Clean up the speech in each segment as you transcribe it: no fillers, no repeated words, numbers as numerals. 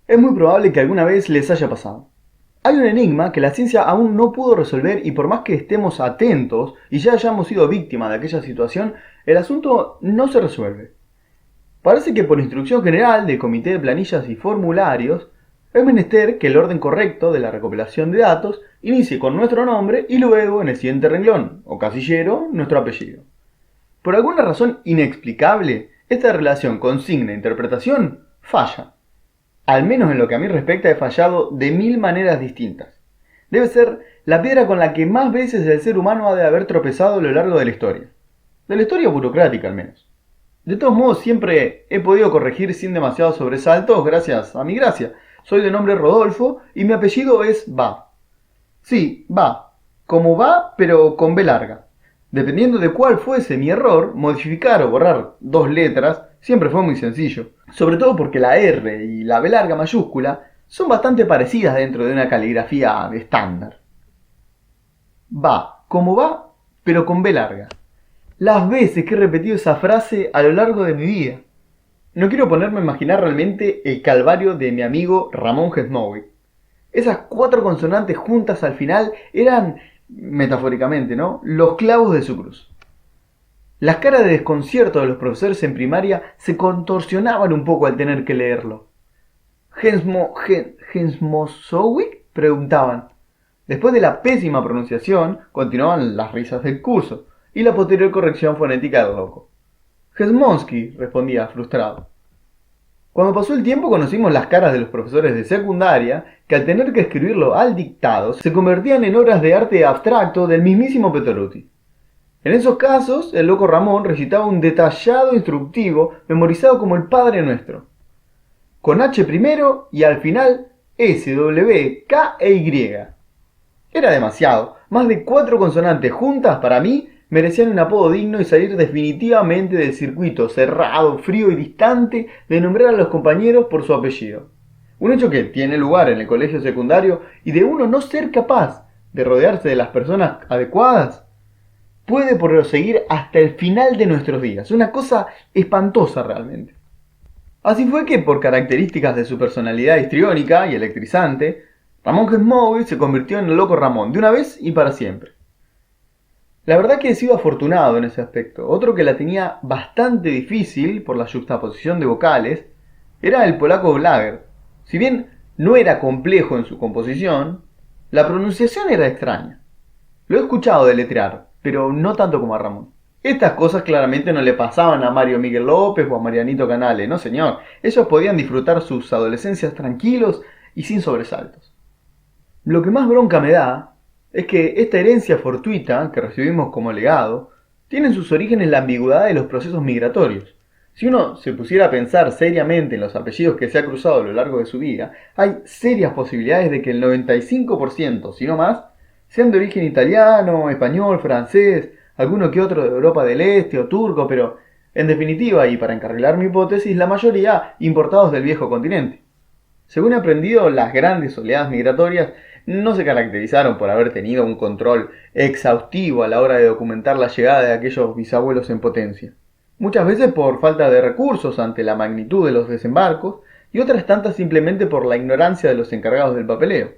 Es muy probable que alguna vez les haya pasado. Hay un enigma que la ciencia aún no pudo resolver y por más que estemos atentos y ya hayamos sido víctimas de aquella situación, el asunto no se resuelve. Parece que por instrucción general del Comité de Planillas y Formularios, es menester que el orden correcto de la recopilación de datos inicie con nuestro nombre y luego en el siguiente renglón o casillero nuestro apellido. Por alguna razón inexplicable, esta relación consigna-interpretación falla. Al menos en lo que a mí respecta he fallado de mil maneras distintas. Debe ser la piedra con la que más veces el ser humano ha de haber tropezado a lo largo de la historia. De la historia burocrática al menos. De todos modos siempre he podido corregir sin demasiados sobresaltos gracias a mi gracia. Soy de nombre Rodolfo y mi apellido es Va. Sí, Va. Como va, pero con B larga. Dependiendo de cuál fuese mi error, modificar o borrar dos letras siempre fue muy sencillo. Sobre todo porque la R y la B larga mayúscula son bastante parecidas dentro de una caligrafía estándar. Va, como va, pero con B larga. Las veces que he repetido esa frase a lo largo de mi vida. No quiero ponerme a imaginar realmente el calvario de mi amigo Ramón Hesmovic. Esas cuatro consonantes juntas al final eran, metafóricamente, ¿no?, los clavos de su cruz. Las caras de desconcierto de los profesores en primaria se contorsionaban un poco al tener que leerlo. ¿Hensmosowick? Preguntaban. Después de la pésima pronunciación, continuaban las risas del curso y la posterior corrección fonética del loco. Hesmonsky, respondía frustrado. Cuando pasó el tiempo conocimos las caras de los profesores de secundaria que al tener que escribirlo al dictado se convertían en obras de arte abstracto del mismísimo Petoruti. En esos casos, el loco Ramón recitaba un detallado instructivo memorizado como el Padre Nuestro, con H primero y al final S, W, K e Y. Era demasiado, más de cuatro consonantes juntas para mí merecían un apodo digno y salir definitivamente del circuito cerrado, frío y distante de nombrar a los compañeros por su apellido. Un hecho que tiene lugar en el colegio secundario y de uno no ser capaz de rodearse de las personas adecuadas puede proseguir hasta el final de nuestros días. Una cosa espantosa realmente. Así fue que, por características de su personalidad histriónica y electrizante, Ramón Hesmovic se convirtió en el loco Ramón, de una vez y para siempre. La verdad que he sido afortunado en ese aspecto. Otro que la tenía bastante difícil por la juxtaposición de vocales era el polaco Blager. Si bien no era complejo en su composición, la pronunciación era extraña. Lo he escuchado deletrear, pero no tanto como a Ramón. Estas cosas claramente no le pasaban a Mario Miguel López o a Marianito Canale, no señor. Ellos podían disfrutar sus adolescencias tranquilos y sin sobresaltos. Lo que más bronca me da es que esta herencia fortuita que recibimos como legado tiene en sus orígenes la ambigüedad de los procesos migratorios. Si uno se pusiera a pensar seriamente en los apellidos que se ha cruzado a lo largo de su vida, hay serias posibilidades de que el 95%, si no más, sean de origen italiano, español, francés, alguno que otro de Europa del Este o turco, pero en definitiva, y para encarrilar mi hipótesis, la mayoría importados del viejo continente. Según he aprendido, las grandes oleadas migratorias no se caracterizaron por haber tenido un control exhaustivo a la hora de documentar la llegada de aquellos bisabuelos en potencia. Muchas veces por falta de recursos ante la magnitud de los desembarcos y otras tantas simplemente por la ignorancia de los encargados del papeleo.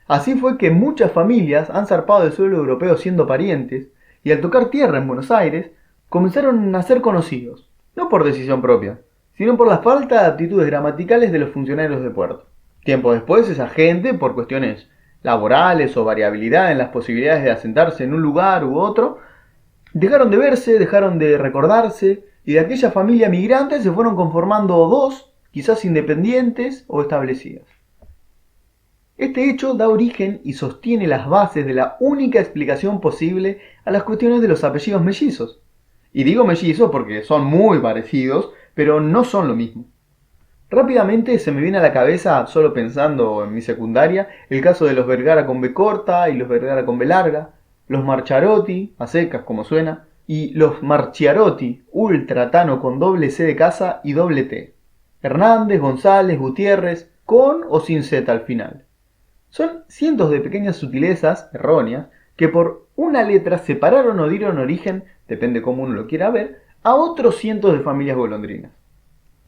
Así fue que muchas familias han zarpado del suelo europeo siendo parientes y al tocar tierra en Buenos Aires comenzaron a ser conocidos, no por decisión propia, sino por la falta de aptitudes gramaticales de los funcionarios de puerto. Tiempo después, esa gente, por cuestiones laborales o variabilidad en las posibilidades de asentarse en un lugar u otro, dejaron de verse, dejaron de recordarse, y de aquella familia migrante se fueron conformando dos, quizás independientes o establecidas. Este hecho da origen y sostiene las bases de la única explicación posible a las cuestiones de los apellidos mellizos. Y digo mellizos porque son muy parecidos, pero no son lo mismo. Rápidamente se me viene a la cabeza, solo pensando en mi secundaria, el caso de los Vergara con B corta y los Vergara con B larga, los Marcharotti, a secas como suena, y los Marchiarotti, ultratano con doble C de casa y doble T. Hernández, González, Gutiérrez, con o sin Z al final. Son cientos de pequeñas sutilezas, erróneas, que por una letra separaron o dieron origen, depende cómo uno lo quiera ver, a otros cientos de familias golondrinas.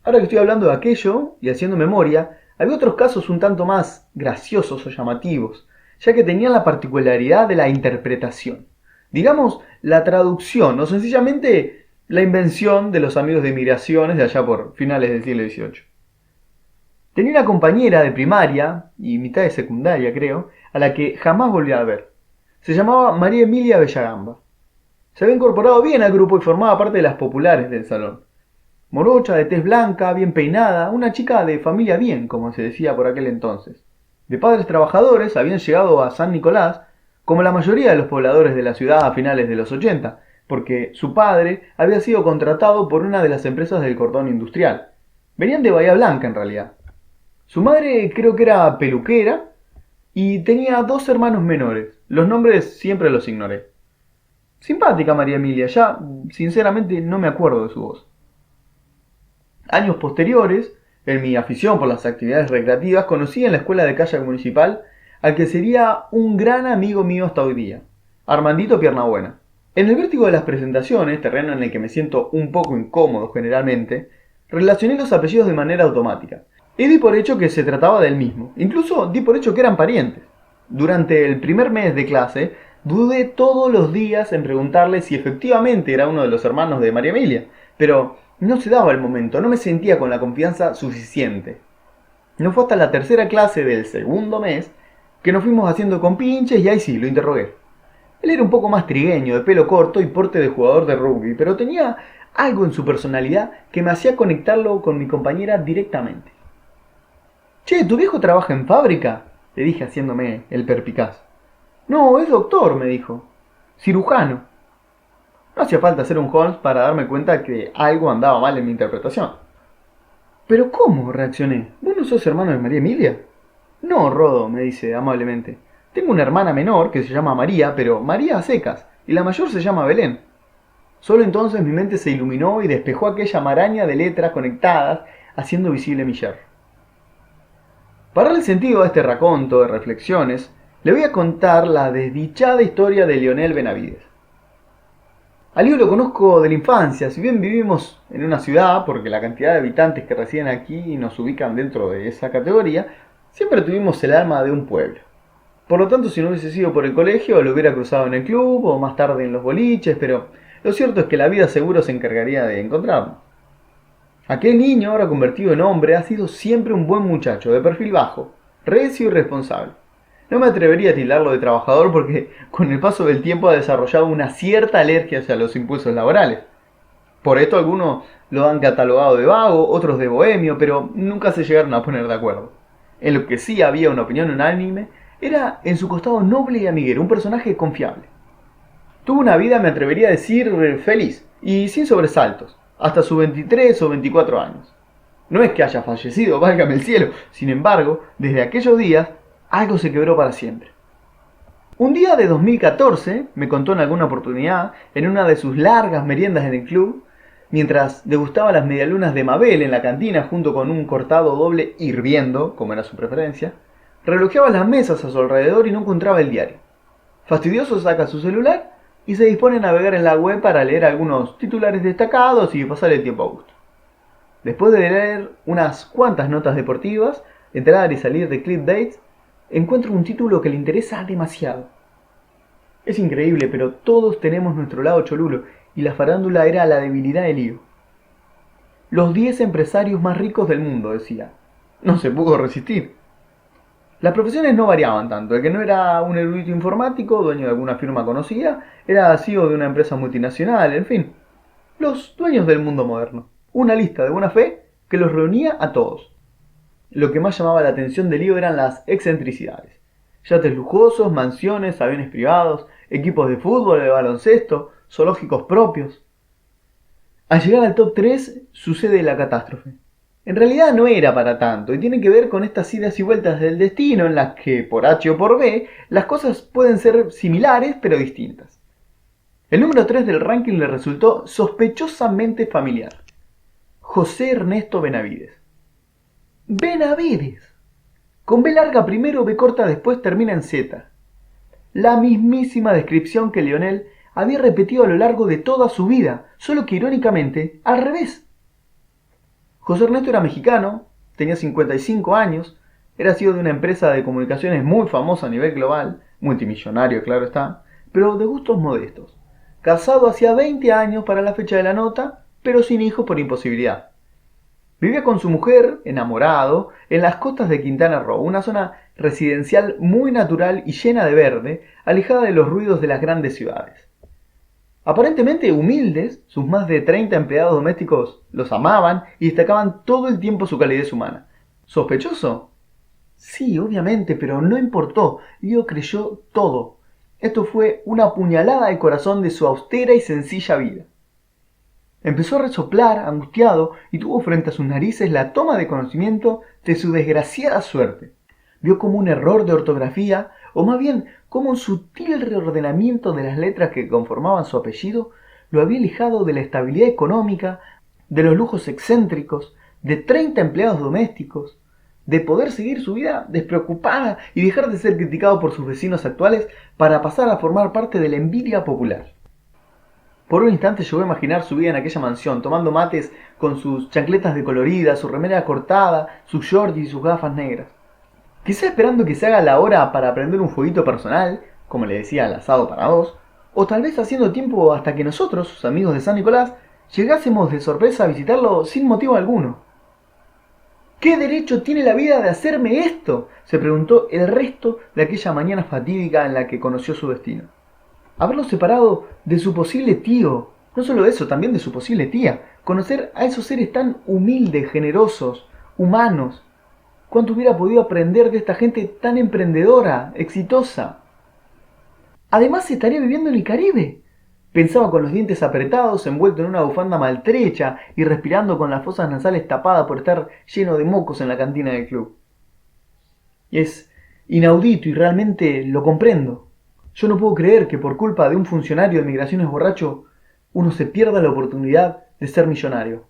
Ahora que estoy hablando de aquello y haciendo memoria, Había otros casos un tanto más graciosos o llamativos, ya que tenían la particularidad de la interpretación. Digamos, la traducción o sencillamente la invención de los amigos de migraciones de allá por finales del siglo XVIII. Tenía una compañera de primaria y mitad de secundaria, creo, a la que jamás volví a ver. Se llamaba María Emilia Bellagamba. Se había incorporado bien al grupo y formaba parte de las populares del salón. Morocha, de tez blanca, bien peinada, una chica de familia bien, como se decía por aquel entonces. De padres trabajadores, habían llegado a San Nicolás, como la mayoría de los pobladores de la ciudad a finales de los 80, porque su padre había sido contratado por una de las empresas del cordón industrial. Venían de Bahía Blanca en realidad. Su madre creo que era peluquera y tenía 2 hermanos menores. Los nombres siempre los ignoré. Simpática María Emilia, ya sinceramente no me acuerdo de su voz. Años posteriores, en mi afición por las actividades recreativas, conocí en la escuela de kayak municipal al que sería un gran amigo mío hasta hoy día, Armandito Piernabuena. En el vértigo de las presentaciones, terreno en el que me siento un poco incómodo generalmente, relacioné los apellidos de manera automática. Y di por hecho que se trataba del mismo. Incluso di por hecho que eran parientes. Durante el primer mes de clase, dudé todos los días en preguntarle si efectivamente era uno de los hermanos de María Emilia, pero no se daba el momento, no me sentía con la confianza suficiente. No fue hasta la tercera clase del segundo mes que nos fuimos haciendo compinches y ahí sí, lo interrogué. Él era un poco más trigueño, de pelo corto y porte de jugador de rugby, pero tenía algo en su personalidad que me hacía conectarlo con mi compañera directamente. Che, ¿tu viejo trabaja en fábrica? Le dije haciéndome el perpicaz. No, es doctor, me dijo. Cirujano. No hacía falta ser un Holmes para darme cuenta que algo andaba mal en mi interpretación. ¿Pero cómo? Reaccioné. ¿Vos no sos hermano de María Emilia? No, Rodo, me dice amablemente. Tengo una hermana menor que se llama María, pero María a secas, y la mayor se llama Belén. Solo entonces mi mente se iluminó y despejó aquella maraña de letras conectadas, haciendo visible mi yerro. Para darle sentido a este raconto de reflexiones, le voy a contar la desdichada historia de Lionel Benavides. Al lío lo conozco de la infancia, si bien vivimos en una ciudad, porque la cantidad de habitantes que residen aquí nos ubican dentro de esa categoría, siempre tuvimos el alma de un pueblo. Por lo tanto, si no hubiese sido por el colegio, lo hubiera cruzado en el club o más tarde en los boliches, pero lo cierto es que la vida seguro se encargaría de encontrarnos. Aquel niño, ahora convertido en hombre, ha sido siempre un buen muchacho, de perfil bajo, recio y responsable. No me atrevería a tildarlo de trabajador porque con el paso del tiempo ha desarrollado una cierta alergia hacia los impulsos laborales. Por esto algunos lo han catalogado de vago, otros de bohemio, pero nunca se llegaron a poner de acuerdo. En lo que sí había una opinión unánime era en su costado noble y amiguero, un personaje confiable. Tuvo una vida, me atrevería a decir, feliz y sin sobresaltos, hasta sus 23 o 24 años. No es que haya fallecido, válgame el cielo, sin embargo, desde aquellos días, algo se quebró para siempre. Un día de 2014, me contó en alguna oportunidad, en una de sus largas meriendas en el club, mientras degustaba las medialunas de Mabel en la cantina junto con un cortado doble hirviendo, como era su preferencia, relojeaba las mesas a su alrededor y no encontraba el diario. Fastidioso saca su celular y se dispone a navegar en la web para leer algunos titulares destacados y pasar el tiempo a gusto. Después de leer unas cuantas notas deportivas, entrar y salir de clickbaits, encuentra un título que le interesa demasiado. Es increíble, pero todos tenemos nuestro lado cholulo, y la farándula era la debilidad del lío. Los 10 empresarios más ricos del mundo, decía. No se pudo resistir. Las profesiones no variaban tanto. El que no era un erudito informático, dueño de alguna firma conocida, era CEO de una empresa multinacional, en fin. Los dueños del mundo moderno. Una lista de buena fe que los reunía a todos. Lo que más llamaba la atención del lío eran las excentricidades. Yates lujosos, mansiones, aviones privados, equipos de fútbol, de baloncesto, zoológicos propios. Al llegar al top 3 sucede la catástrofe. En realidad no era para tanto y tiene que ver con estas idas y vueltas del destino en las que, por H o por B, las cosas pueden ser similares pero distintas. El número 3 del ranking le resultó sospechosamente familiar. José Ernesto Benavides. Benavides. Con B larga primero, B corta después termina en Z. La mismísima descripción que Lionel había repetido a lo largo de toda su vida, solo que irónicamente al revés. José Ernesto era mexicano, tenía 55 años, era CEO de una empresa de comunicaciones muy famosa a nivel global, multimillonario claro está, pero de gustos modestos. Casado hacía 20 años para la fecha de la nota, pero sin hijos por imposibilidad. Vivía con su mujer, enamorado, en las costas de Quintana Roo, una zona residencial muy natural y llena de verde, alejada de los ruidos de las grandes ciudades. Aparentemente humildes, sus más de 30 empleados domésticos los amaban y destacaban todo el tiempo su calidez humana. ¿Sospechoso? Sí, obviamente, pero no importó. Leo creyó todo. Esto fue una puñalada al corazón de su austera y sencilla vida. Empezó a resoplar, angustiado, y tuvo frente a sus narices la toma de conocimiento de su desgraciada suerte. Vio como un error de ortografía, o más bien como un sutil reordenamiento de las letras que conformaban su apellido, lo había alejado de la estabilidad económica, de los lujos excéntricos, de 30 empleados domésticos, de poder seguir su vida despreocupada y dejar de ser criticado por sus vecinos actuales para pasar a formar parte de la envidia popular. Por un instante llegó a imaginar su vida en aquella mansión, tomando mates con sus chancletas decoloridas, su remera cortada, sus shorts y sus gafas negras. Quizá esperando que se haga la hora para prender un fueguito personal, como le decía al asado para dos, o tal vez haciendo tiempo hasta que nosotros, sus amigos de San Nicolás, llegásemos de sorpresa a visitarlo sin motivo alguno. ¿Qué derecho tiene la vida de hacerme esto?, se preguntó el resto de aquella mañana fatídica en la que conoció su destino. Haberlo separado de su posible tío, no solo eso, también de su posible tía, conocer a esos seres tan humildes, generosos, humanos. ¿Cuánto hubiera podido aprender de esta gente tan emprendedora, exitosa? Además estaría viviendo en el Caribe. Pensaba con los dientes apretados, envuelto en una bufanda maltrecha y respirando con las fosas nasales tapadas por estar lleno de mocos en la cantina del club. Y es inaudito y realmente lo comprendo. Yo no puedo creer que por culpa de un funcionario de migraciones borracho uno se pierda la oportunidad de ser millonario.